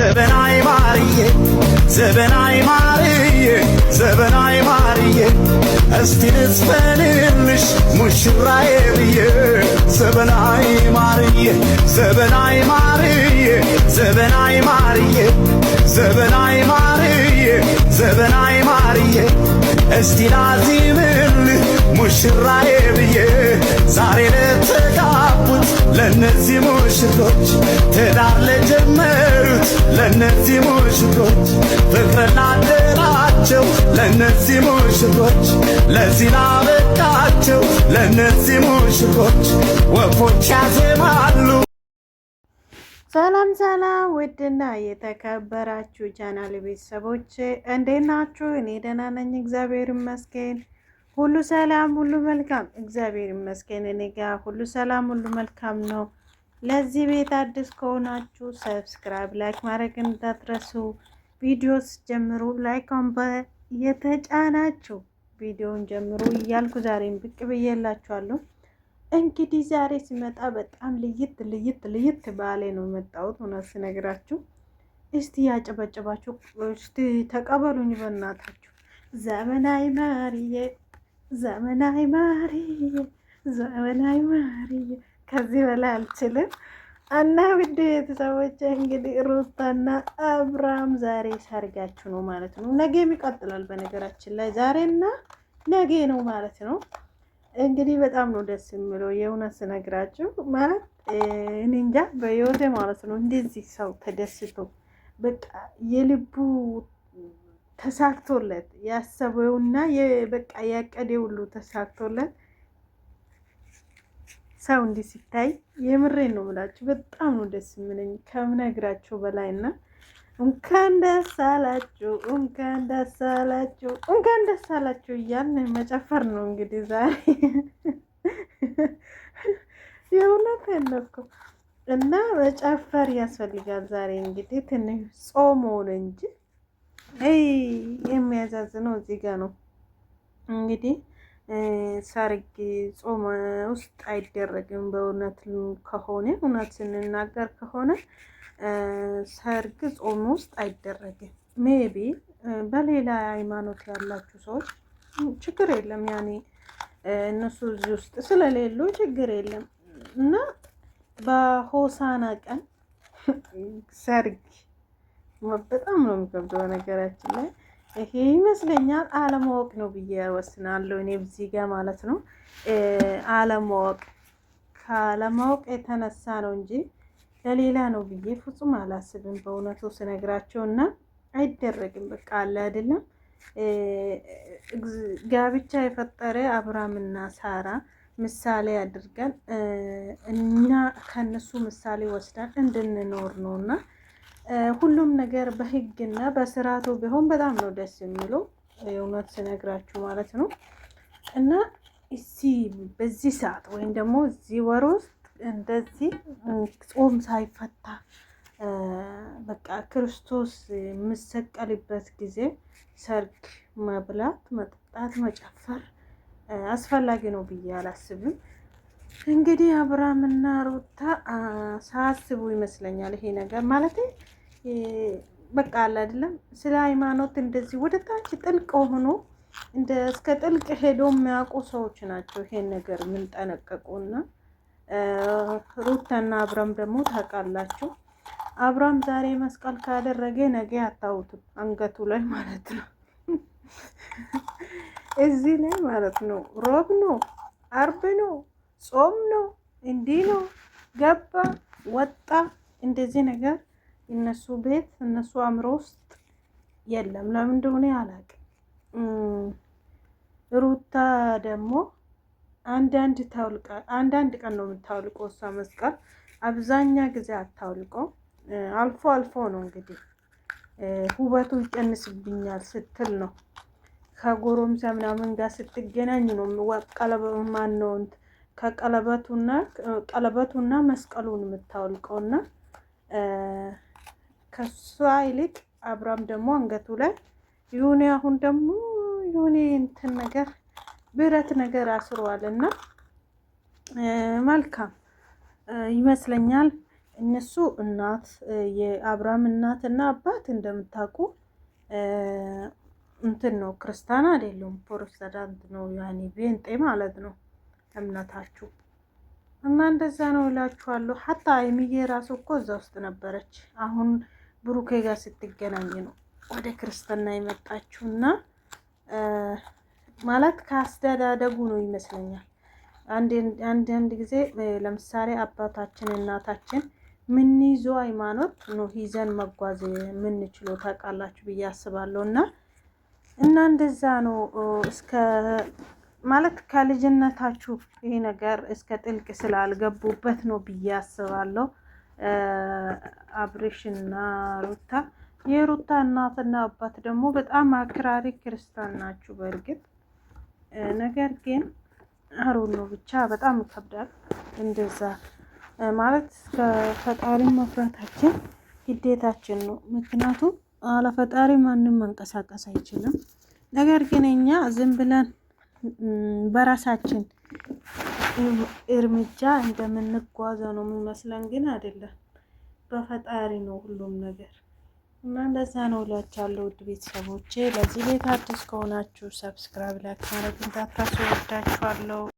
ዘበናይ ማርዬ ዘበናይ ማርዬ ዘበናይ ማርዬ እስቲ ልዝፈንልሽ ሙሽራዬ ብዬ ዘበናይ ማርዬ ዘበናይ ማርዬ ዘበናይ ማርዬ ዘበናይ ማርዬ ዘበናይ ማርዬ እስቲ ላዚምልህ ሙሽራዬ ብዬ ዛሬ ለተጋቡት ለነዚህ ሙሽሮች ትዳር ለጀመሩት ለነዚህ ሙሽሮች ፍቅር ላደራቸው ለነዚህ ሙሽሮች ለዚህ ላበቃቸው ለነዚህ ሙሽሮች ወፎች ያዜማሉ። ሰላም ሰላም፣ ውድና የተከበራችሁ ቻናል ቤተሰቦች እንዴት ናችሁ? እኔ ደህና ነኝ፣ እግዚአብሔር ይመስገን። ሁሉ ሰላም፣ ሁሉ መልካም፣ እግዚአብሔር ይመስገን። እኔ ጋር ሁሉ ሰላም፣ ሁሉ መልካም ነው። ለዚህ ቤት አዲስ ከሆናችሁ ሰብስክራይብ፣ ላይክ ማድረግ እንዳትረሱ። ቪዲዮስ ጀምሩ፣ ላይክን የተጫናችሁ ቪዲዮን ጀምሩ እያልኩ ዛሬም ብቅ ብዬላችኋለሁ። እንግዲህ ዛሬ ሲመጣ በጣም ልይት ባለ ነው የመጣሁት። እውነት ስነግራችሁ እስቲ ያጨበጨባችሁ እስቲ ተቀበሉኝ በእናታችሁ። ዘመናዊ ማርዬ ዘመናዊ ማርዬ ዘመናዊ ማርዬ ከዚህ በላይ አልችልም። እና ውድ ቤተሰቦች እንግዲህ ሩታና አብርሃም ዛሬ ሰርጋችሁ ነው ማለት ነው። ነገም ይቀጥላል። በነገራችን ላይ ዛሬና ነገ ነው ማለት ነው። እንግዲህ በጣም ነው ደስ የሚለው የእውነት ስነግራችሁ ማለት እኔ እንጃ በህይወቴ ማለት ነው እንደዚህ ሰው ተደስቶ በቃ የልቡ ተሳክቶለት ያሰበውና በቃ ያቀደ ሁሉ ተሳክቶለት ሰው እንዲህ ሲታይ የምሬን ነው የምላችሁ በጣም ነው ደስ የሚለኝ ከምነግራችሁ በላይና እንኳን ደስ አላችሁ እንኳን ደስ አላችሁ እንኳን ደስ አላችሁ እያልን መጨፈር ነው እንግዲህ ዛሬ የእውነት ያለኩ እና መጨፈር ያስፈልጋል። ዛሬ እንግዲህ ትንሽ ጾም ሆነ እንጂ የሚያዛዝነው እዚህ ጋር ነው እንግዲህ ሰርግ ጾም ውስጥ አይደረግም። በእውነት ከሆነ እውነት ስንናገር ከሆነ ሰርግ ጾም ውስጥ አይደረግም። ሜቢ በሌላ ሃይማኖት ያላችሁ ሰዎች ችግር የለም፣ ያኔ እነሱ እዚህ ውስጥ ስለሌሉ ችግር የለም። እና በሆሳና ቀን ሰርግ በጣም ነው የሚከብደው። ነገራችን ላይ ይሄ ይመስለኛል አለማወቅ ነው ብዬ ወስናለሁ እኔ በዚህ ጋር ማለት ነው። አለማወቅ ካለማወቅ የተነሳ ነው እንጂ ለሌላ ነው ብዬ ፍጹም አላስብም። በእውነቱ ስነግራቸው እና አይደረግም። በቃ አለ አይደለም ጋብቻ የፈጠረ አብርሃምና ሳራ ምሳሌ አድርገን እና ከነሱ ምሳሌ ወስደን እንድንኖር ነውና ሁሉም ነገር በህግና በስርዓቱ ቢሆን በጣም ነው ደስ የሚለው እውነት ስነግራችሁ ማለት ነው። እና በዚህ ሰዓት ወይም ደግሞ እዚህ ወር ውስጥ እንደዚህ ጾም ሳይፈታ በቃ ክርስቶስ የምሰቀልበት ጊዜ ሰርግ መብላት፣ መጠጣት፣ መጨፈር አስፈላጊ ነው ብዬ አላስብም። እንግዲህ አብርሃምና ሩታ ሳስቡ ይመስለኛል ይሄ ነገር ማለት በቃ አለ አይደለም ስለ ሃይማኖት እንደዚህ ወደ ታች ጥልቅ ሆኖ እንደ እስከ ጥልቅ ሄዶ የሚያውቁ ሰዎች ናቸው ይሄን ነገር የምንጠነቀቁና ሩታና አብርሃም ደግሞ ታውቃላችሁ፣ አብርሃም ዛሬ መስቀል ካደረገ ነገ አታውትም አንገቱ ላይ ማለት ነው። እዚህ ላይ ማለት ነው ሮብ ነው አርብ ነው ጾም ነው እንዲህ ነው ገባ ወጣ እንደዚህ ነገር እነሱ ቤት እነሱ አእምሮ ውስጥ የለም። ለምን እንደሆነ አላውቅም። ሩታ ደግሞ አንዳንድ ቀን ነው የምታውልቀው እሷ መስቀል፣ አብዛኛ ጊዜ አታውልቀው። አልፎ አልፎ ነው እንግዲህ ውበቱ ይቀንስብኛል ስትል ነው ከጎረምሳ ምናምን ጋር ስትገናኝ ነው ማን ነው ቀለበቱና መስቀሉን የምታወልቀውና ከሷ ይልቅ አብርሃም ደግሞ አንገቱ ላይ ይሁን አሁን ደግሞ የሆነ እንትን ነገር ብረት ነገር አስሯልና መልካም ይመስለኛል። እነሱ እናት የአብርሃም እናትና አባት እንደምታውቁ እንትን ነው፣ ክርስቲያን አይደሉም፣ ፕሮቴስታንት ነው። ያኔ ቤንጤ ማለት ነው እምነታችሁ። እና እንደዛ ነው እላችኋለሁ። ሀታ ሀይሚዬ ራሱ እኮ እዛ ውስጥ ነበረች። አሁን ብሩኬ ጋር ስትገናኝ ነው ወደ ክርስትና የመጣችውና ማለት ከአስተዳደጉ ነው ይመስለኛል። አንድ ጊዜ ለምሳሌ አባታችን እናታችን ምን ይዞ ሃይማኖት ነው ይዘን መጓዝ የምንችለው ታውቃላችሁ ብዬ አስባለሁ። እና እንደዛ ነው እስከ ማለት ከልጅነታችሁ ይሄ ነገር እስከ ጥልቅ ስላልገቡበት ነው ብዬ አስባለሁ። አብሬሽና ሩታ የሩታ እናትና አባት ደግሞ በጣም አክራሪ ክርስቲያን ናችሁ። በእርግጥ ነገር ግን አሮን ነው ብቻ በጣም ይከብዳል። እንደዛ ማለት ከፈጣሪ መፍራታችን ግዴታችን ነው። ምክንያቱም አለ ፈጣሪ ማንም መንቀሳቀስ አይችልም። ነገር ግን እኛ ዝም ብለን በራሳችን እርምጃ እንደምንጓዘው ነው የሚመስለን፣ ግን አይደለም። በፈጣሪ ነው ሁሉም ነገር እና እንደዛ ነው እላችኋለሁ። ውድ ቤተሰቦቼ ለዚህ ቤት አዲስ ከሆናችሁ ሰብስክራይብ፣ ላይክ ማድረግ እንዳትረሱ። ወዳችኋለሁ።